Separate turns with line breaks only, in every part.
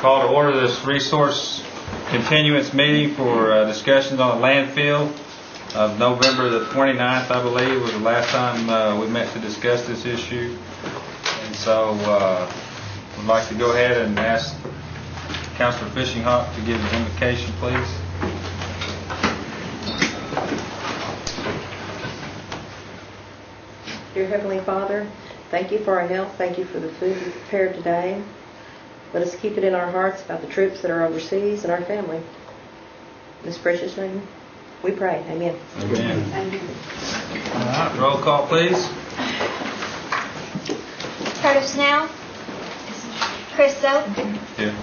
Call to order this resource continuance meeting for discussions on the landfill of November the 29th, I believe, was the last time we met to discuss this issue. And so we'd like to go ahead and ask Councilor Fishing Hawk to give an invocation, please.
Dear Heavenly Father, thank you for our health. Thank you for the food we prepared today. Let us keep it in our hearts about the troops that are overseas and our family. In this precious name, we pray. Amen.
Amen.
Amen.
All right, roll call, please.
Curtis Snell. Chris Soap.
Here.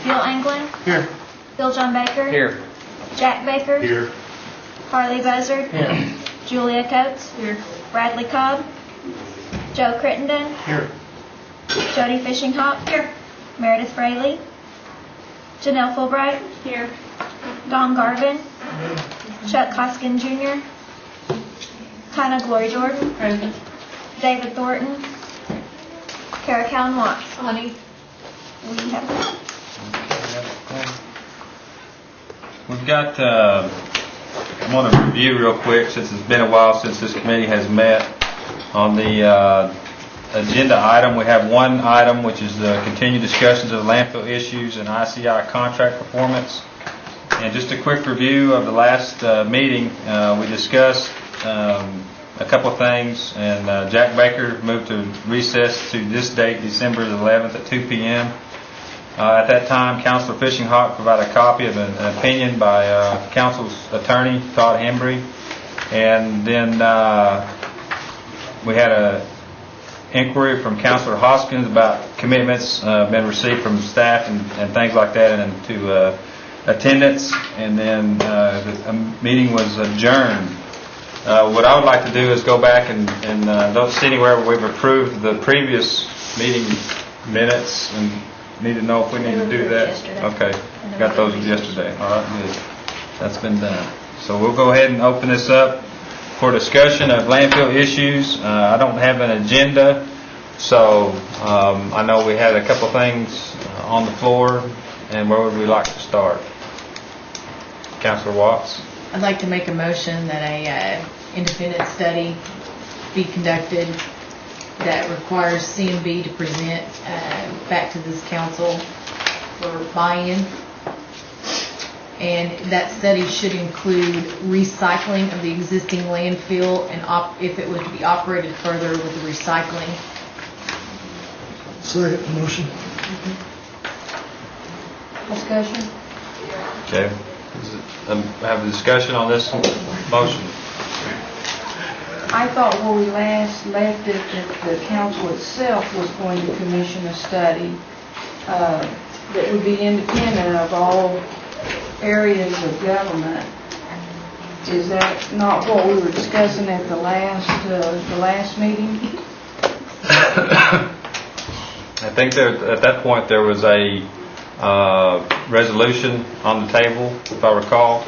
Bill Anglin.
Here.
Bill John Baker.
Here.
Jack Baker.
Here.
Harley Buzzard.
Here.
Julia Coates. Here. Bradley Cobb. Joe Crittenden.
Here.
Jody Fishing Hawk. Here. Meredith Fraley. Janelle Fulbright. Here. Don Garvin. Chuck Hoskin Jr. Kinda Glory Jordan. Present. David Thornton. Kara Cowan Watts. Honey. We have that.
We've got, I want to review real quick, since it's been a while since this committee has met. On the agenda item, we have one item, which is the continued discussions of landfill issues and ICI contract performance. And just a quick review of the last meeting, we discussed a couple of things, and Jack Baker moved to recess to this date, December the 11th at 2 p.m. At that time, Councilor Fishing Hawk provided a copy of an opinion by Council's attorney, Todd Hembry. And then we had a inquiry from Councilor Hoskins about commitments been received from staff and things like that, and to attendance. And then the meeting was adjourned. What I would like to do is go back and don't see anywhere where we've approved the previous meeting minutes, and need to know if we need to do that. Okay, got those yesterday. All right, good. That's been done. So we'll go ahead and open this up for discussion of landfill issues. I don't have an agenda, so I know we had a couple things on the floor, and where would we like to start? Councilor Watts.
I'd like to make a motion that a independent study be conducted that requires CMB to present back to this council for buy-in. And that study should include recycling of the existing landfill and if it was to be operated further with the recycling.
Second motion.
Discussion?
Okay. Have a discussion on this motion.
I thought where we last left it that the council itself was going to commission a study that would be independent of all areas of government. Is that not what we were discussing at the last meeting?
I think at that point there was a resolution on the table, if I recall,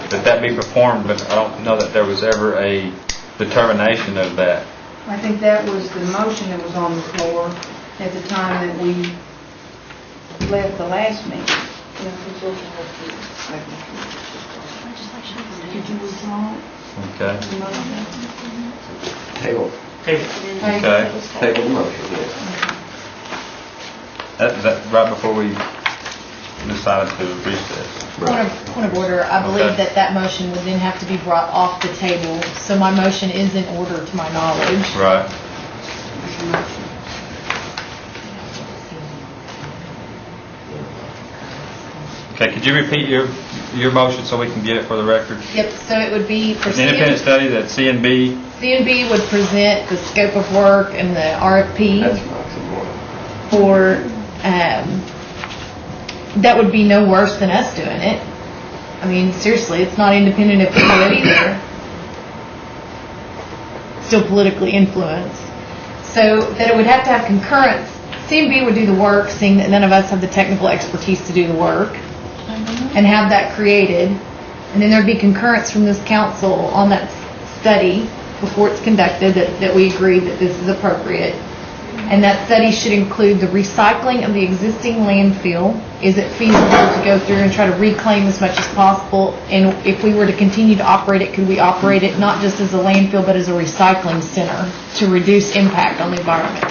that be performed, but I don't know that there was ever a determination of that.
I think that was the motion that was on the floor at the time that we left the last meeting. Did you withdraw it?
Okay.
The motion?
Table.
Okay.
Table the motion, yes.
That right before we decided to recess.
Point of order. I believe
Okay.
that motion would then have to be brought off the table. So my motion is in order to my knowledge.
Right. Okay, could you repeat your motion so we can get it for the record?
Yep. So it would be for
An independent study that CNB.
CNB would present the scope of work and the RFP
That's not
for. That would be no worse than us doing it. I mean, seriously, it's not independent of people either. Still politically influenced. So that it would have to have concurrence. CMB would do the work, seeing that none of us have the technical expertise to do the work, and have that created. And then there'd be concurrence from this council on that study before it's conducted, that we agree that this is appropriate. And that study should include the recycling of the existing landfill. Is it feasible to go through and try to reclaim as much as possible? And if we were to continue to operate it, could we operate it not just as a landfill, but as a recycling center to reduce impact on the environment?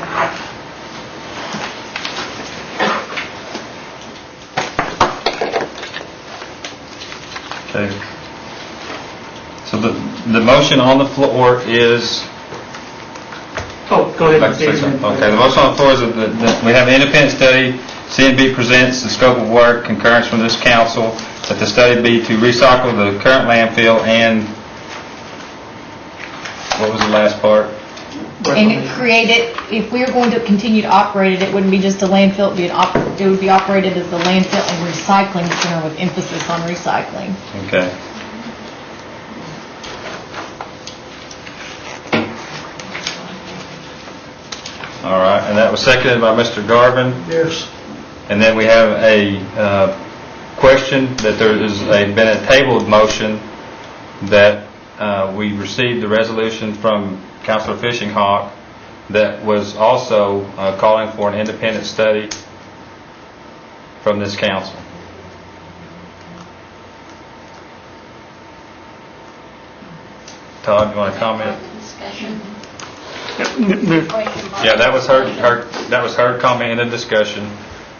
Okay. So the motion on the floor is...
Oh, go ahead.
Okay, the motion on the floor is that we have an independent study. CNB presents the scope of work, concurrence from this council, that the study be to recycle the current landfill and, what was the last part?
And create it, if we were going to continue to operate it, it wouldn't be just a landfill, it would be operated as a landfill and recycling center with emphasis on recycling.
Okay. All right, and that was seconded by Mr. Garvin.
Yes.
And then we have a question that there is been a tabled motion that we received the resolution from Councilor Fishing Hawk that was also calling for an independent study from this council. Todd, you want to comment?
Discussion.
Yeah, that was her comment in the discussion.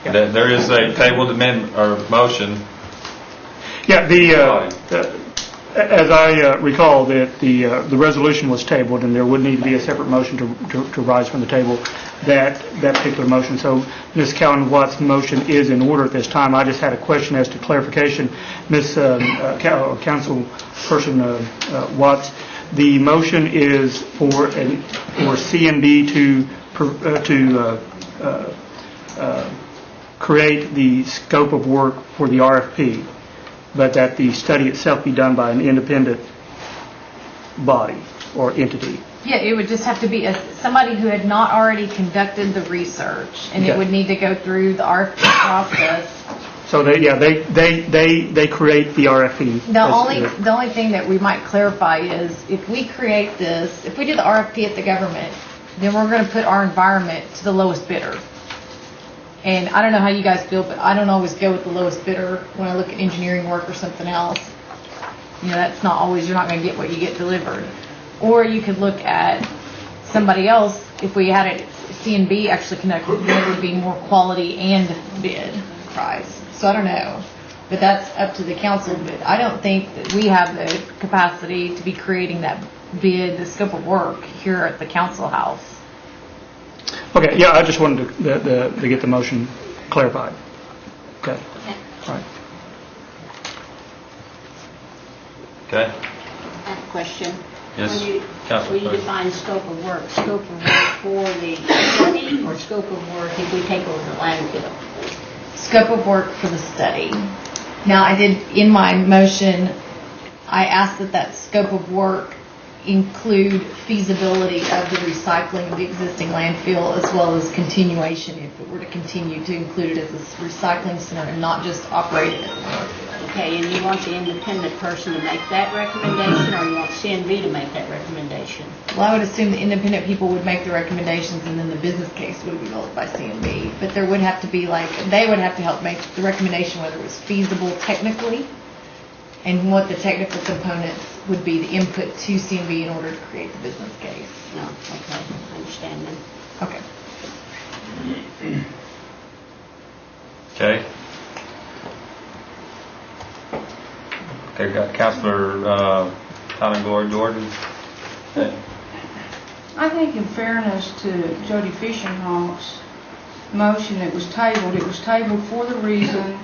That there is a tabled amendment or motion.
Yeah, as I recall, that the resolution was tabled, and there would need to be a separate motion to rise from the table that particular motion. So Ms. Calvin Watt's motion is in order at this time. I just had a question as to clarification. Ms. Councilperson Watts, the motion is for CNB to create the scope of work for the RFP, but that the study itself be done by an independent body or entity.
Yeah, it would just have to be somebody who had not already conducted the research, and it would need to go through the RFP process.
So they create the RFP.
The only thing that we might clarify is if we create this, if we do the RFP at the government, then we're going to put our environment to the lowest bidder. And I don't know how you guys feel, but I don't always go with the lowest bidder when I look at engineering work or something else. You know, that's not always, you're not going to get what you get delivered. Or you could look at somebody else. If we had it CNB actually conducted, then it would be more quality and bid price. So I don't know, but that's up to the council. But I don't think that we have the capacity to be creating that bid, the scope of work here at the council house.
Okay, yeah, I just wanted to get the motion clarified. Okay. All right.
Okay.
I have a question.
Yes,
When you
Councilor.
define scope of work for the study or scope of work if we take over the landfill?
Scope of work for the study. Now, I did, in my motion, I asked that scope of work include feasibility of the recycling of the existing landfill as well as continuation, if it were to continue to include it as a recycling center and not just operate it as a landfill.
Okay, and you want the independent person to make that recommendation, or you want CNB to make that recommendation?
Well, I would assume the independent people would make the recommendations and then the business case would be developed by CNB. But there would have to be they would have to help make the recommendation whether it was feasible technically and what the technical components would be, the input to CNB in order to create the business case.
No, okay, I understand then.
Okay.
Okay. Okay, got Councilor Gloria Jordan. Okay.
I think in fairness to Jody Fishing Hawk's motion that was tabled, it was tabled for the reason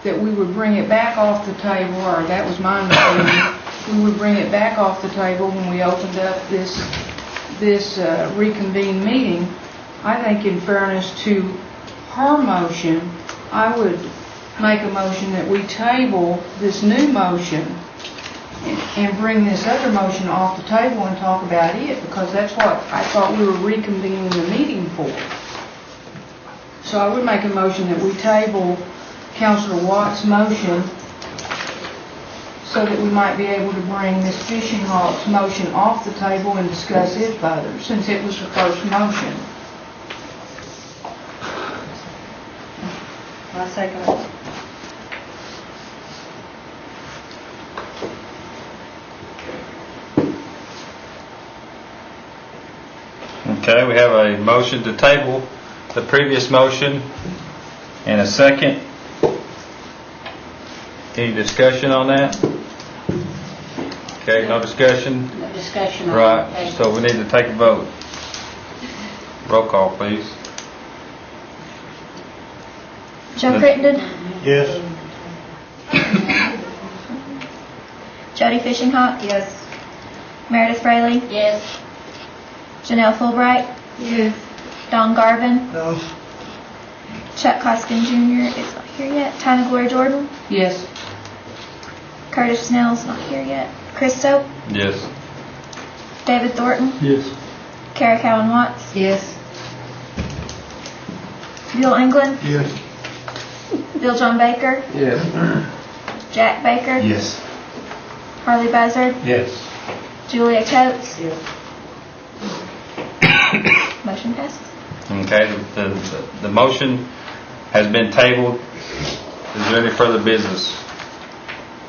that we would bring it back off the table, or that was my understanding, we would bring it back off the table when we opened up this reconvened meeting. I think in fairness to her motion, I would make a motion that we table this new motion and bring this other motion off the table and talk about it, because that's what I thought we were reconvening the meeting for. So I would make a motion that we table Councilor Watt's motion so that we might be able to bring Ms. Fishing Hawk's motion off the table and discuss it further, since it was her first motion. I second it.
Okay, we have a motion to table the previous motion and a second. Any discussion on that? Okay, no discussion?
No discussion on
Right,
it.
so we need to take a vote. Roll call, please.
Joe Crittenden,
Yes.
Jody Fishinghawk,
Yes.
Meredith Fraley,
Yes.
Janelle Fulbright,
Yes.
Don Garvin,
No.
Chuck Hoskin Jr. is not here yet, Tina Gloria Jordan,
Yes.
Curtis Snell's not here yet, Chris Soap,
Yes.
David Thornton,
Yes.
Kara Cowan Watts,
Yes.
Bill England,
Yes.
Bill John Baker,
Yes.
Jack Baker,
Yes.
Harley Buzzard,
Yes.
Julia Coates. Motion passes.
Okay, the motion has been tabled. Is there any further business?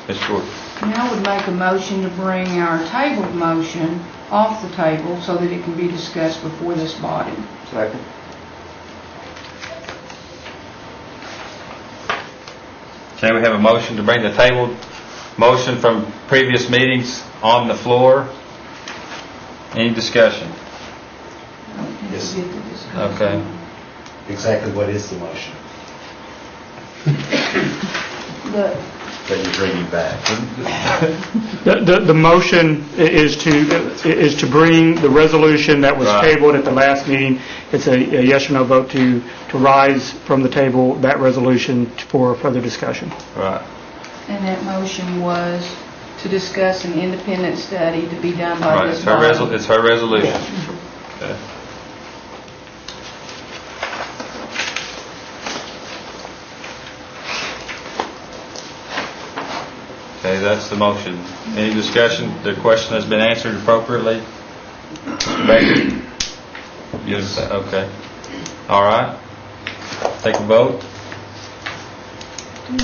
Ms. Jordan?
And I would make a motion to bring our tabled motion off the table so that it can be discussed before this body.
Second.
Okay, we have a motion to bring the tabled motion from previous meetings on the floor. Any discussion?
Yes.
Okay.
Exactly what is the motion
The
that you're bringing back?
The motion is to bring the resolution that was
Right.
tabled at the last meeting. It's a yes or no vote to rise from the table that resolution for further discussion.
Right.
And that motion was to discuss an independent study to be done by
Right,
this
it's her
body.
it's her resolution. Okay. Okay, that's the motion. Any discussion? The question has been answered appropriately? Mr. Baker? You understand? Okay. All right. Take a vote.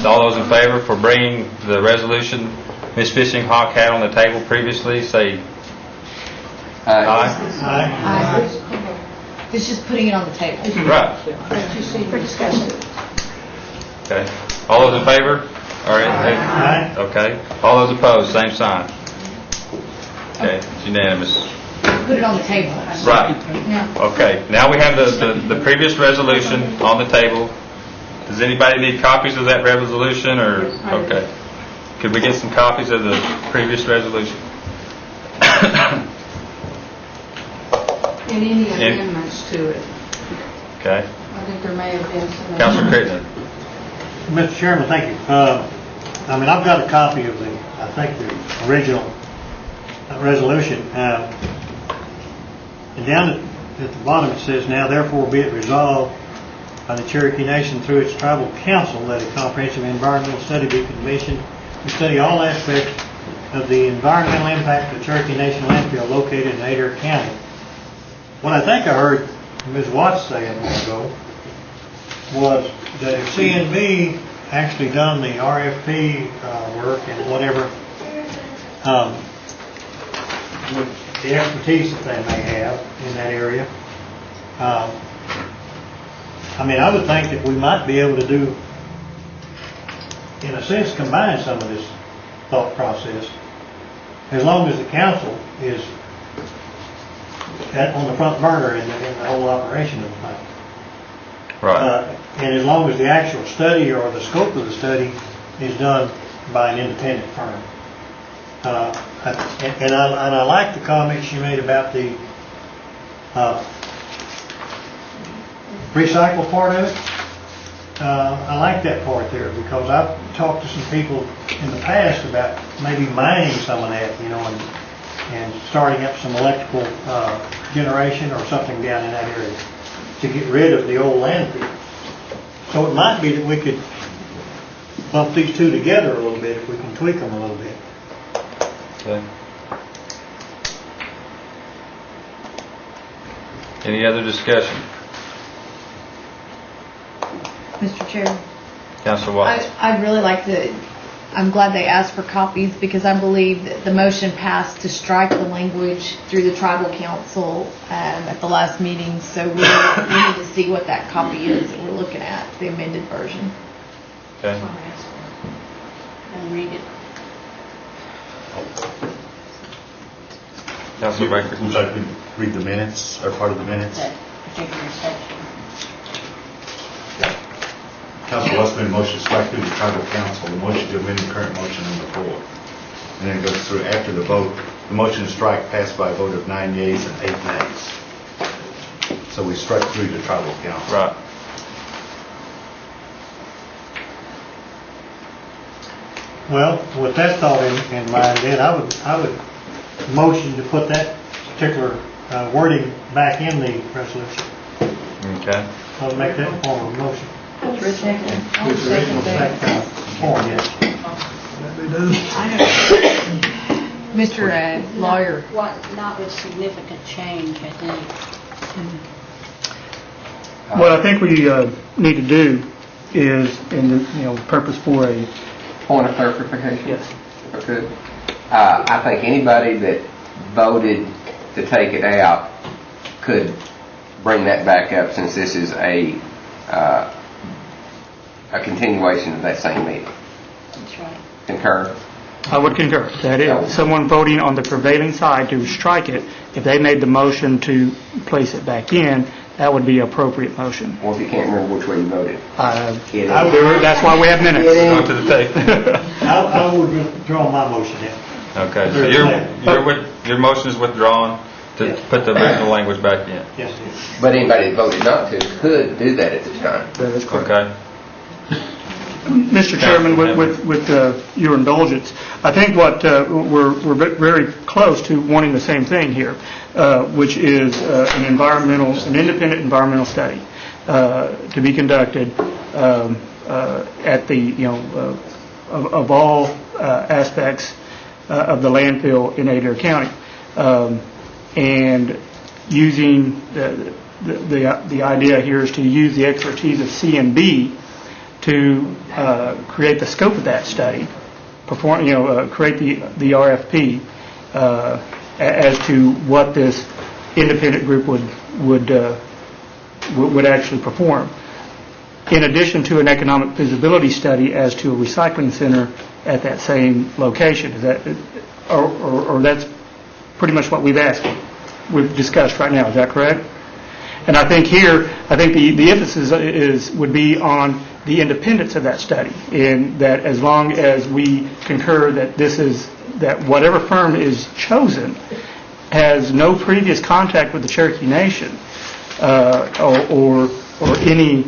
All those in favor for bringing the resolution Ms. Fishing Hawk had on the table previously, say aye.
It's just putting it on the table.
Right.
For discussion.
Okay. All those in favor? All right.
Aye.
Okay. All those opposed, same sign. Okay, it's unanimous.
Put it on the table.
Right.
Yeah.
Okay, now we have the previous resolution on the table. Does anybody need copies of that resolution, or, okay. Could we get some copies of the previous resolution?
And any amendments to it.
Okay.
I think there may have been some.
Councilor Crittenden?
Mr. Chairman, thank you. I mean, I've got a copy of I think the original resolution. And down at the bottom it says, "Now therefore be it resolved by the Cherokee Nation through its tribal council that a comprehensive environmental study be commissioned to study all aspects of the environmental impact of Cherokee Nation landfill located in Adair County." What I think I heard Ms. Watts say a minute ago was that if CNB actually done the RFP work and whatever, with the expertise that they may have in that area, I mean, I would think that we might be able to do, in a sense, combine some of this thought process, as long as the council is on the front burner in the whole operation of the thing.
Right.
And as long as the actual study or the scope of the study is done by an independent firm. And I like the comments you made about the recycle part of it. I like that part there because I've talked to some people in the past about maybe mining some of that, you know, and starting up some electrical generation or something down in that area to get rid of the old landfill. So it might be that we could bump these two together a little bit if we can tweak them a little bit.
Okay. Any other discussion?
Mr. Chair,
Councilor Watts.
I'd really like to, I'm glad they asked for copies because I believe that the motion passed to strike the language through the tribal council at the last meeting. So we need to see what that copy is that we're looking at, the amended version.
Okay.
And read it.
Councilor Baker.
Would you like me to read the minutes, or part of the minutes?
That particular section.
Council Watts made a motion to strike through the tribal council, the motion to amend the current motion number 4. And then it goes through after the vote. The motion to strike passed by a vote of 9 yeas and 8 nays. So we struck through the tribal council.
Right.
Well, with that thought in mind, then I would motion to put that particular wording back in the resolution.
Okay.
I'll make that form of a motion.
I'll second that.
Form, yes.
Mr. Lawyer.
What, not with significant change, I think.
What I think we need to do is, in the purpose for a,
Point of clarification?
yes,
If I could. I think anybody that voted to take it out could bring that back up since this is a continuation of that same meeting.
That's right.
Concur?
I would concur. That is, someone voting on the prevailing side to strike it, if they made the motion to place it back in, that would be an appropriate motion.
Or if you can't remember which way you voted.
That's why we have minutes.
Go to the tape.
I would withdraw my motion then.
Okay, so your motion is withdrawn to put the original language back in.
Yes, yes.
But anybody that voted not to could do that at this time.
That is correct.
Okay.
Mr. Chairman, with your indulgence, I think what we're very close to wanting the same thing here, which is an independent environmental study to be conducted at the of all aspects of the landfill in Adair County, and using the idea here is to use the expertise of CMB to create the scope of that study, create the RFP as to what this independent group would actually perform. In addition to an economic feasibility study as to a recycling center at that same location, is that, or that's pretty much what we've discussed right now. Is that correct? And I think the emphasis would be on the independence of that study, in that as long as we concur that that whatever firm is chosen has no previous contact with the Cherokee Nation, or any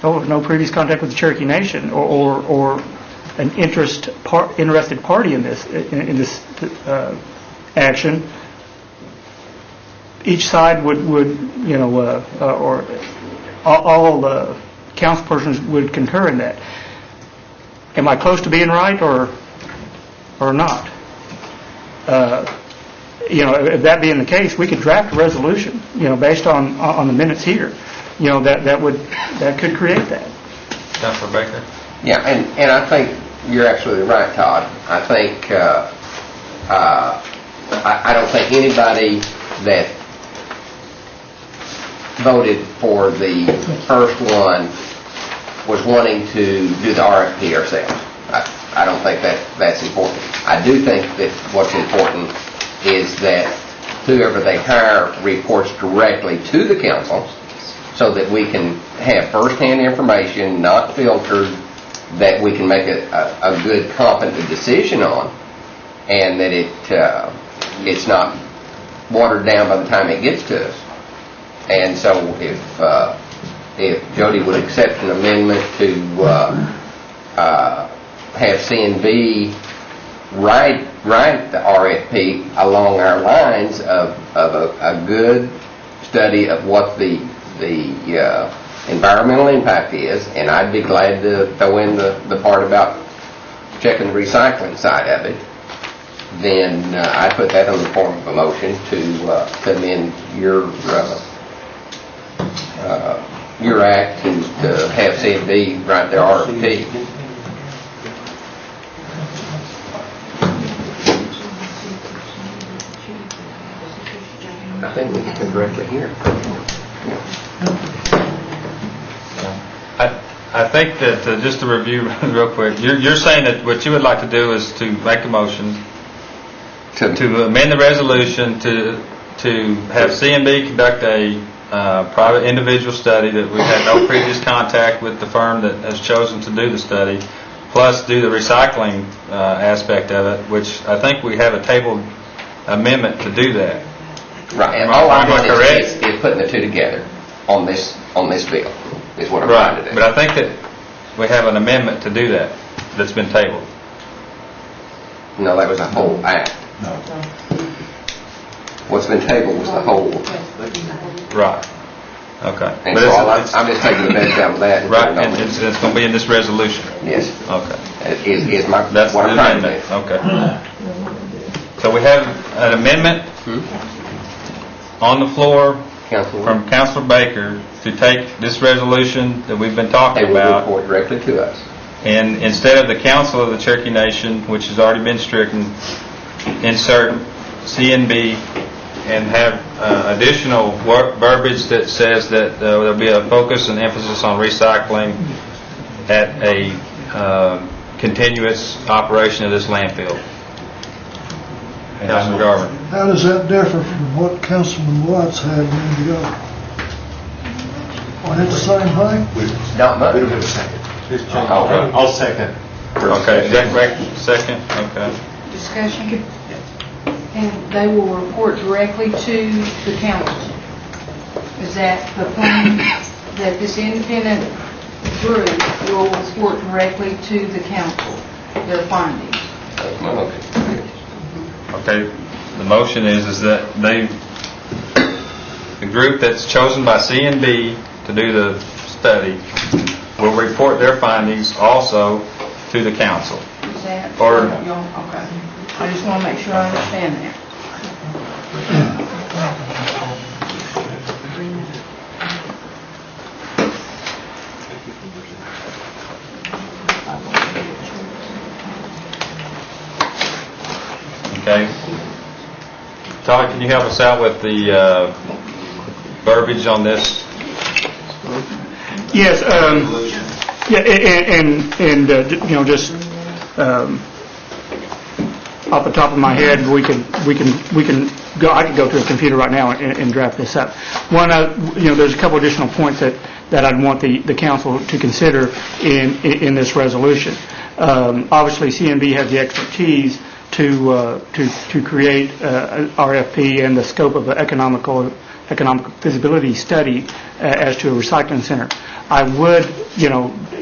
no previous contact with the Cherokee Nation, or an interested party in this action. Each side would or all the councilpersons would concur in that. Am I close to being right or not? If that being the case, we could draft a resolution, based on the minutes here, that could create that.
Councilor Baker.
Yeah, and I think you're absolutely right, Todd. I think I don't think anybody that voted for the first one was wanting to do the RFP ourselves. I don't think that's important. I do think that what's important is that whoever they hire reports directly to the council, so that we can have first-hand information, not filtered, that we can make a good, competent decision on, and that it's not watered down by the time it gets to us. And so if Jody would accept an amendment to have CNB write the RFP along our lines of a good study of what the environmental impact is, and I'd be glad to throw in the part about checking the recycling side of it, then I put that in the form of a motion to amend your your act to have CMB write their RFP. I think we can directly hear.
I think that, just to review real quick, you're saying that what you would like to do is to make a motion to amend the resolution to have CMB conduct a private individual study, that we've had no previous contact with the firm that has chosen to do the study, plus do the recycling aspect of it, which I think we have a tabled amendment to do that.
Right, and
Am I-
all I'm
am I
doing
correct?
is putting the two together on this bill, is what I'm
Right,
trying to do.
but I think that we have an amendment to do that, that's been tabled.
No, that was a whole act. What's been tabled was the whole.
Right. Okay.
And
But
so
it's-
I'm just taking the benefit out of that. And
Right,
putting it
and
on
it's going to be in this resolution.
Yes,
Okay.
is my,
That's
what
the
I'm trying to
amendment.
do.
Okay. So we have an amendment on the floor
Councilwoman,
from Councilor Baker to take this resolution that we've been
they
talking
will
about,
report directly to us.
and instead of the Council of the Cherokee Nation, which has already been stricken, insert CNB and have additional verbiage that says that there'll be a focus and emphasis on recycling at a continuous operation of this landfill. Councilman Garvin.
How does that differ from what Councilman Watts had a minute ago? Is it the same thing?
Not much.
We don't have a second.
Oh,
I'll second.
Okay, Jack Baker, second, okay.
Discussion? And they will report directly to the council. Is that the plan, that this independent group will report directly to the council, their findings?
Okay.
Okay, the motion is that the group that's chosen by CNB to do the study will report their findings also to the council.
Is that?
Or-
Okay. I just want to make sure I understand that.
Okay. Todd, can you help us out with the verbiage on this?
Yes, yeah, and just off the top of my head, we can go. I could go to a computer right now and draft this up. One, there's a couple additional points that I'd want the council to consider in this resolution. Obviously, CNB has the expertise to create RFP and the scope of an economic feasibility study as to a recycling center. I would,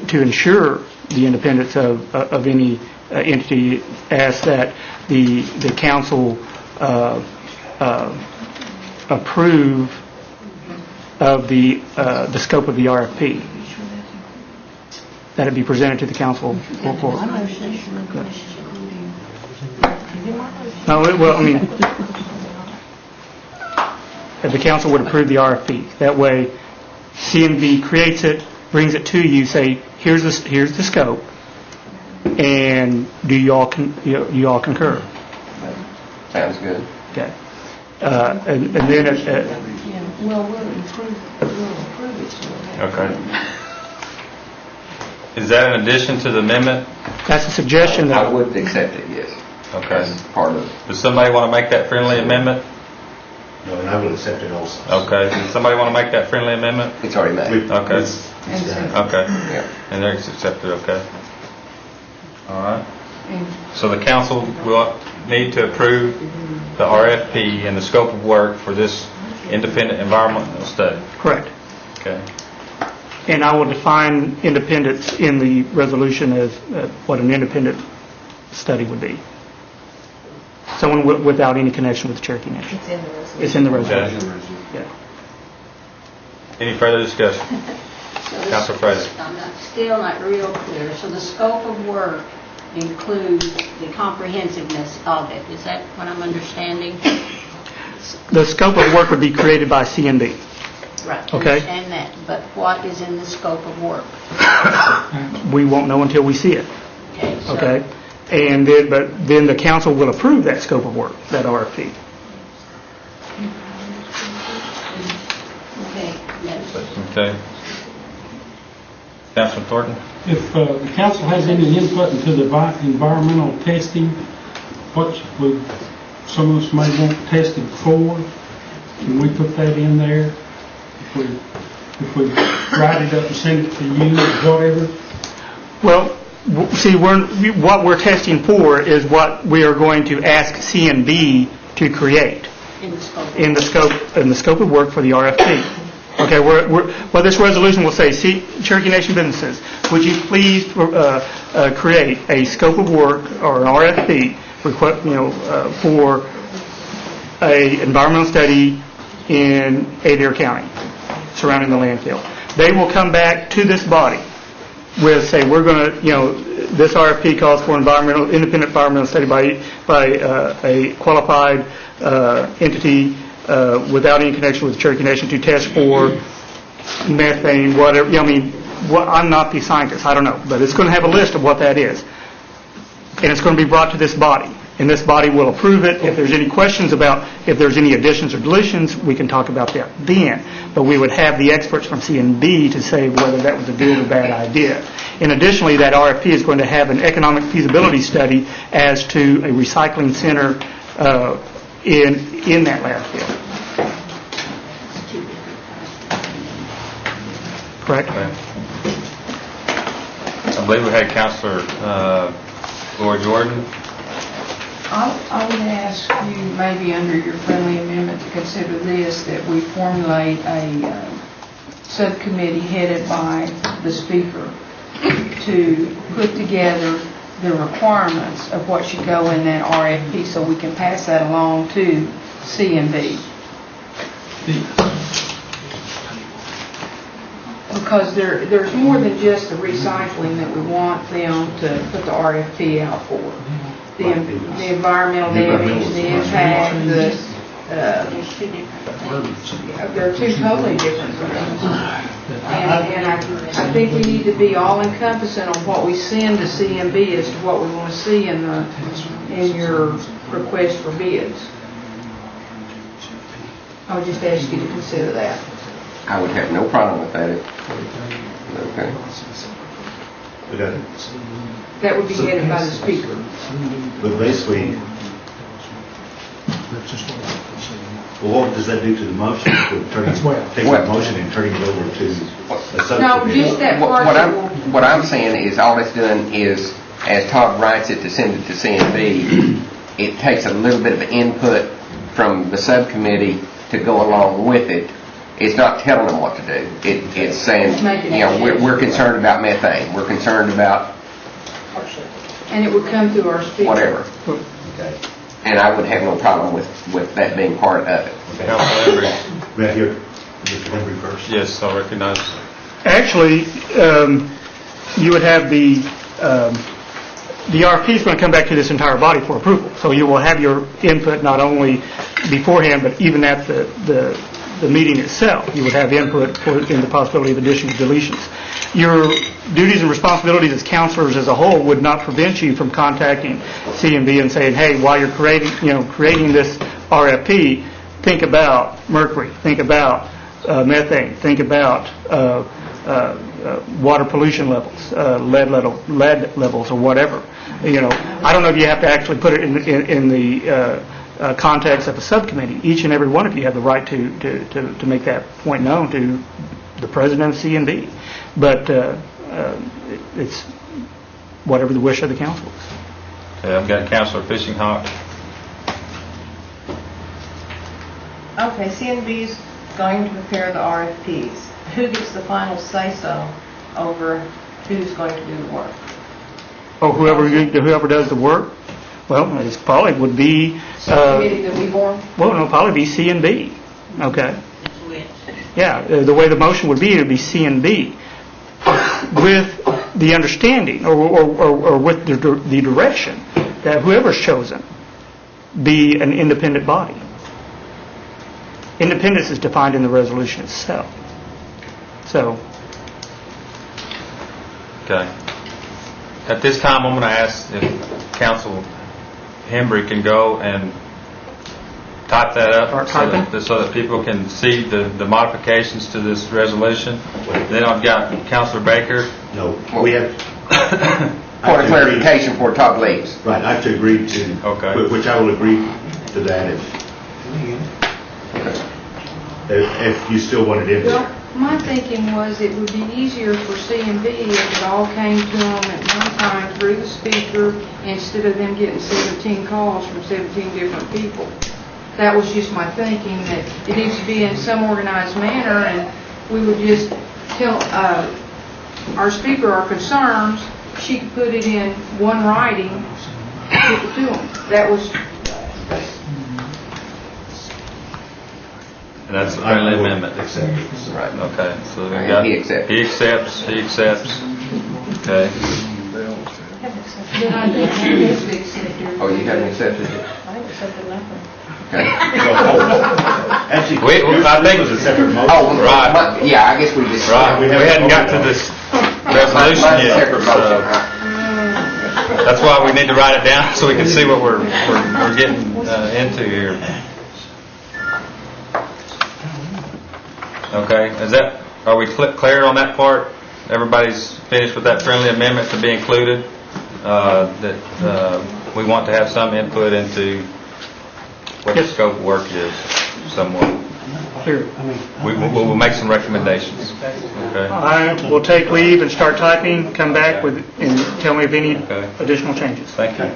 to ensure the independence of any entity, ask that the council approve of the scope of the RFP. That it be presented to the council for. No, well, I mean, if the council would approve the RFP, that way CNB creates it, brings it to you, say, here's the scope, and do you all concur?
Sounds good.
Okay. And then
Well, we'll approve it. So
Okay. Is that in addition to the amendment?
that's a suggestion
I
that,
would accept it, yes.
Okay.
That's part of it.
Does somebody want to make that friendly amendment?
No, and I will accept it also.
Okay. Does somebody want to make that friendly amendment?
It's already made.
Okay.
And so-
Okay.
Yeah.
And they're accepted, okay. All right.
and
So the council will need to approve the RFP and the scope of work for this independent environmental study.
correct.
Okay.
And I will define independence in the resolution as what an independent study would be. Someone without any connection with the Cherokee Nation.
It's in the resolution.
It's in the
Okay.
resolution. Yeah.
Any further discussion? Councilor Fraser.
I'm still not real clear. So the scope of work includes the comprehensiveness of it. Is that what I'm understanding?
The scope of work would be created by CNB.
Right, I
Okay.
understand that, but what is in the scope of work?
We won't know until we see it.
Okay, so-
Okay? And then, but then the council will approve that scope of work, that RFP.
Okay, yes.
Okay. Councilman Thornton?
If the council has any input into the environmental testing, what would some of us may want tested for, can we put that in there? If we write it up and send it to you or whatever?
Well, see, what we're testing for is what we are going to ask CNB to create
In the scope.
in the scope of work for the RFP. Okay, well, this resolution will say, Cherokee Nation businesses, would you please create a scope of work or an RFP for a environmental study in Adair County surrounding the landfill. They will come back to this body with, say, we're going to, this RFP calls for independent environmental study by a qualified entity without any connection with the Cherokee Nation to test for methane, whatever. I'm not the scientist, I don't know, but it's going to have a list of what that is. And it's going to be brought to this body. And this body will approve it. If there's any questions about if there's any additions or deletions, we can talk about that then. But we would have the experts from CNB to say whether that was a good or bad idea. And additionally, that RFP is going to have an economic feasibility study as to a recycling center in that landfill. Correct?
I believe we had Councilor Laura Jordan.
I would ask you, maybe under your friendly amendment, to consider this, that we formulate a subcommittee headed by the speaker to put together the requirements of what should go in that RFP so we can pass that along to CNB. Because there's more than just the recycling that we want them to put the RFP out for. The environmental damage, the impact, they're two totally different things. And I think we need to be all encompassing on what we send to CMB as to what we want to see in your request for bids. I would just ask you to consider that.
I would have no problem with that. Okay.
That would be headed by the speaker.
But basically, well, what does that do to the motion? Take the motion and turn it over to a subcommittee?
No, just that part.
What I'm saying is all it's doing is, as Todd writes it to send it to CNB, it takes a little bit of input from the subcommittee to go along with it. It's not telling them what to do. It's saying, we're concerned about methane. We're concerned about
And it would come through our speaker.
whatever. Okay. And I would have no problem with that being part of it.
Councilor Embry.
Right here, Mr. Embry first.
Yes, I'll recognize.
Actually, you would have the RFP is going to come back to this entire body for approval. So you will have your input not only beforehand, but even at the meeting itself. You would have input in the possibility of additions and deletions. Your duties and responsibilities as counselors as a whole would not prevent you from contacting CNB and saying, hey, while you're creating this RFP, think about mercury, think about methane, think about water pollution levels, lead levels, or whatever. I don't know if you have to actually put it in the context of a subcommittee. Each and every one of you have the right to make that point known to the president of CNB. But it's whatever the wish of the council is.
Okay, I've got Councilor Fishing Hawk.
Okay, CNB's going to prepare the RFPs. Who gets the final say-so over who's going to do the work?
Oh, whoever does the work? Well, it probably would be...
Subcommittee that we form?
Well, no, probably be CNB. Okay. Yeah, the way the motion would be, it would be CNB with the understanding or with the direction that whoever's chosen be an independent body. Independence is defined in the resolution itself. So,
Okay. At this time, I'm going to ask if Council Hembry can go and type that up
Start
so
typing?
so that people can see the modifications to this resolution. Then I've got Councilor Baker.
No, we have.
Point of clarification for Todd Leeds.
Right, I have to agree to.
Okay.
Which I will agree to that if you still want it in
Well,
there.
my thinking was it would be easier for C&B if it all came to them at one time through the speaker instead of them getting 17 calls from 17 different people. That was just my thinking, that it needs to be in some organized manner, and we would just tell our speaker our concerns. She could put it in one writing, give it to them. That was,
And that's a friendly amendment.
Right.
Okay, so we
And
got.
he accepts.
He accepts. Okay.
then I think she needs to accept your.
Oh, you haven't accepted it?
I accepted nothing.
Okay.
Actually,
Wait, I think-
it was a separate motion.
Oh,
Right.
yeah, I guess we just.
Right, we hadn't got to this resolution
Mine's a
yet.
separate motion,
So
right?
that's why we need to write it down so we can see what we're getting into here. Okay, are we clear on that part? Everybody's finished with that friendly amendment to be included? That we want to have some input into what the
Yes.
scope of work is somewhat.
clear.
We'll make some recommendations. Okay?
I will take leave and start typing, come back and tell me of any
Okay.
additional changes.
Thank you.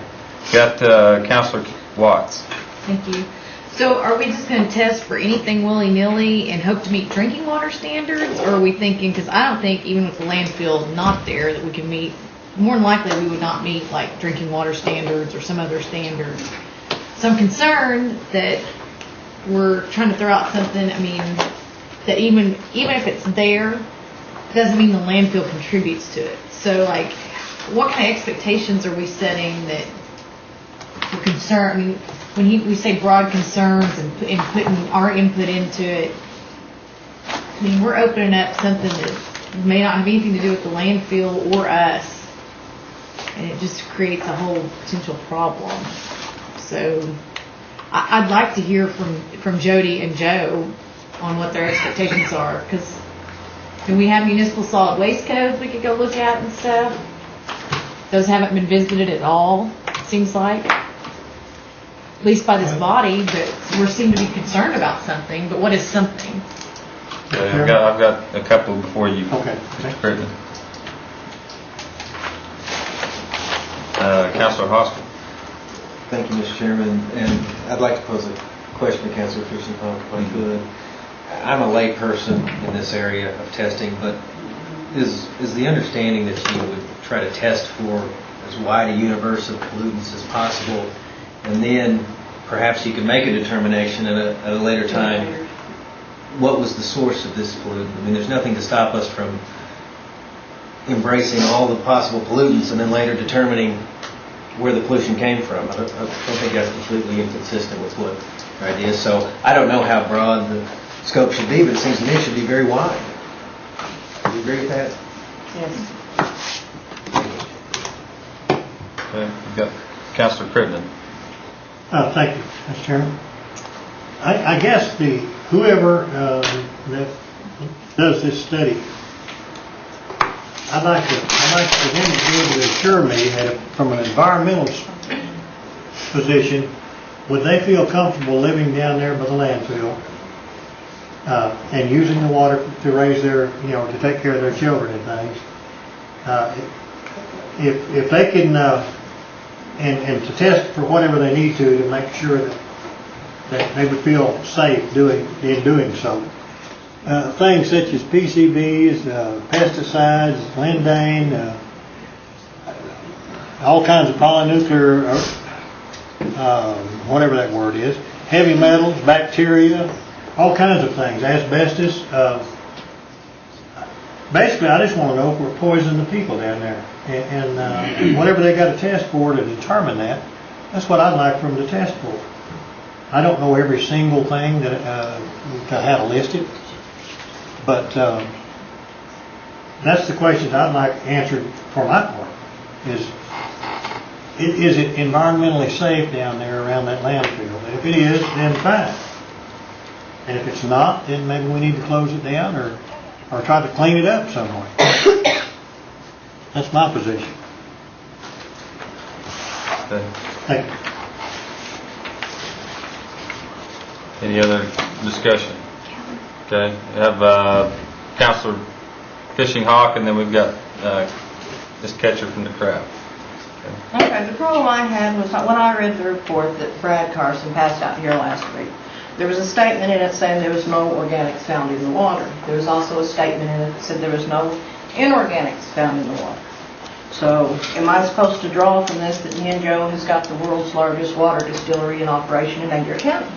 Got Councilor Watts.
Thank you. So are we just going to test for anything willy-nilly and hope to meet drinking water standards? Or are we thinking, because I don't think even with the landfill not there, that we can meet, more than likely we would not meet like drinking water standards or some other standards. So I'm concerned that we're trying to throw out something, that even if it's there, doesn't mean the landfill contributes to it. So like, what kind of expectations are we setting that we're concerned, when we say broad concerns and putting our input into it, we're opening up something that may not have anything to do with the landfill or us, and it just creates a whole potential problem. So I'd like to hear from Jody and Joe on what their expectations are, because we have municipal solid waste codes we could go look at and stuff. Those haven't been visited at all, it seems like. At least by this body, but we seem to be concerned about something, but what is something?
Okay, I've got a couple before you.
Okay.
Mr. Crittenden. Councilor Hostel.
Thank you, Mr. Chairman, and I'd like to pose a question to Councilor Fishing-Punk if I could. I'm a lay person in this area of testing, but is the understanding that you would try to test for as wide a universe of pollutants as possible, and then perhaps you could make a determination at a later time what was the source of this pollutant? There's nothing to stop us from embracing all the possible pollutants and then later determining where the pollution came from. I don't think that's completely inconsistent with what our idea is. So I don't know how broad the scope should be, but it seems to me it should be very wide. Do you agree with that?
Yes.
Okay, we've got Councilor Crittenden.
Thank you, Mr. Chairman. I guess whoever that does this study, I'd like for them to be able to assure me that from an environmental position, would they feel comfortable living down there by the landfill and using the water to raise their, to take care of their children and things? If they can, and to test for whatever they need to make sure that they would feel safe in doing so. Things such as PCBs, pesticides, lindane, all kinds of polynuclear, whatever that word is, heavy metals, bacteria, all kinds of things, asbestos. Basically, I just want to know if we're poisoning the people down there. And whatever they got to test for to determine that, that's what I'd like for them to test for. I don't know every single thing that how to list it, but that's the questions I'd like answered for my part. Is it environmentally safe down there around that landfill? And if it is, then fine. And if it's not, then maybe we need to close it down or try to clean it up some way. That's my position.
Okay.
Thank you.
Any other discussion? Okay, we have Counselor Fishing Hawk, and then we've got Ms. Ketcher from the crowd.
Okay, the problem I had was when I read the report that Brad Carson passed out here last week, there was a statement in it saying there was no organics found in the water. There was also a statement in it that said there was no inorganics found in the water. So am I supposed to draw from this that Joe has got the world's largest water distillery in operation in Edgar County?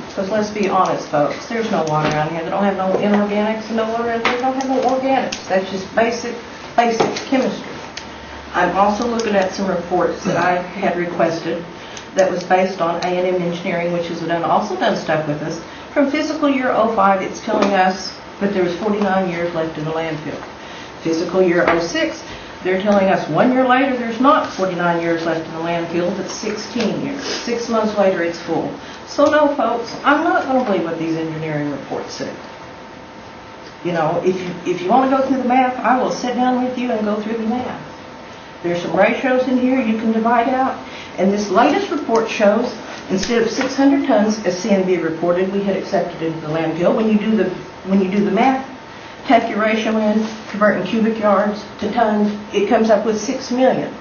Because let's be honest, folks, there's no water around here that don't have no inorganics, and no water around here that don't have no organics. That's just basic chemistry. I'm also looking at some reports that I had requested that was based on A&M Engineering, which has also done stuff with us. From fiscal year 05, it's telling us that there was 49 years left in the landfill. Fiscal year 06, they're telling us 1 year later there's not 49 years left in the landfill, but 16 years. 6 months later it's full. So no, folks, I'm not going to believe what these engineering reports say. You know, if you want to go through the math, I will sit down with you and go through the math. There's some ratios in here you can divide out. And this latest report shows instead of 600 tons, as CNB reported, we had accepted into the landfill. When you do the math, take your ratio in, converting cubic yards to tons, it comes up with 6 million.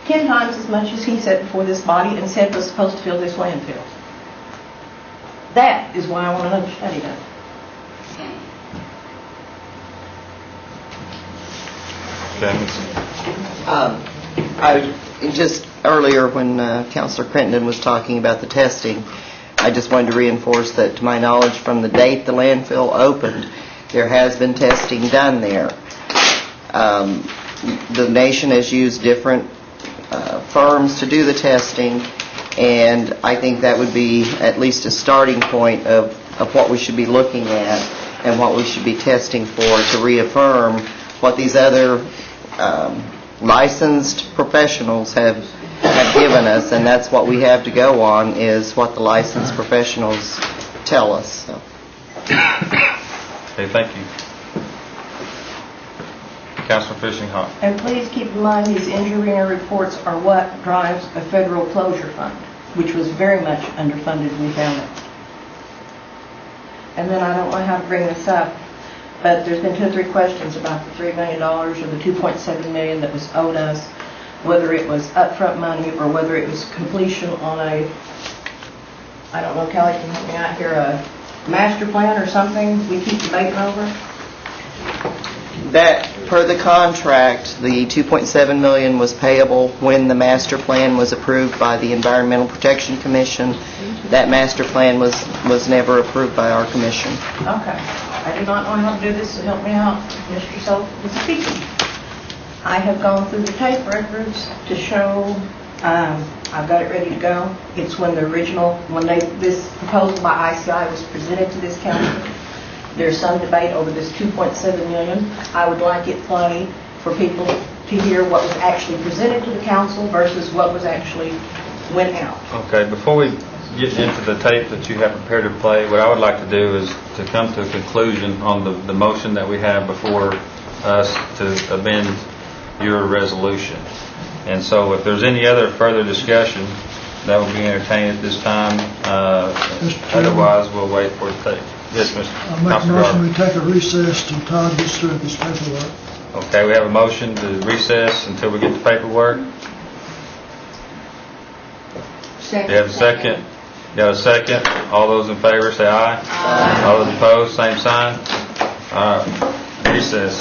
10 times as much as he said before this body and said was supposed to fill this landfill. That is why I want another study done.
Just earlier when Councilor Crittenden was talking about the testing, I just wanted to reinforce that to my knowledge from the date the landfill opened, there has been testing done there. The nation has used different firms to do the testing, and I think that would be at least a starting point of what we should be looking at and what we should be testing for to reaffirm what these other licensed professionals have given us, and that's what we have to go on, is what the licensed professionals tell us. So.
Okay, thank you. Councilor Fishing Hawk.
And please keep in mind these engineering reports are what drives a federal closure fund, which was very much underfunded when we found it. And then I don't know how to bring this up, but there's been 2 or 3 questions about the $3 million or the $2.7 million that was owed us, whether it was upfront money or whether it was completion on a, I don't know, Kelly can help me out here, a master plan or something we keep debating over?
That, per the contract, the $2.7 million was payable when the master plan was approved by the Environmental Protection Commission. That master plan was never approved by our commission.
Okay. I do not know how to do this, so help me out, Mr. Sullivan is speaking. I have gone through the tape records to show, I've got it ready to go. It's when the original, this proposal by ICI was presented to this council. There's some debate over this $2.7 million. I would like it played for people to hear what was actually presented to the council versus what was actually went out.
Okay, before we get into the tape that you have prepared to play, what I would like to do is to come to a conclusion on the motion that we have before us to amend your resolution. And so if there's any other further discussion, that will be entertained at this time. Otherwise, we'll wait for the tape. Yes, Mr.
I'll make a motion we take a recess till Todd gets through this paperwork.
Okay, we have a motion to recess until we get the paperwork.
Second.
You have a second? You have a second? All those in favor say aye. Aye. All those opposed, same sign. All right, recess.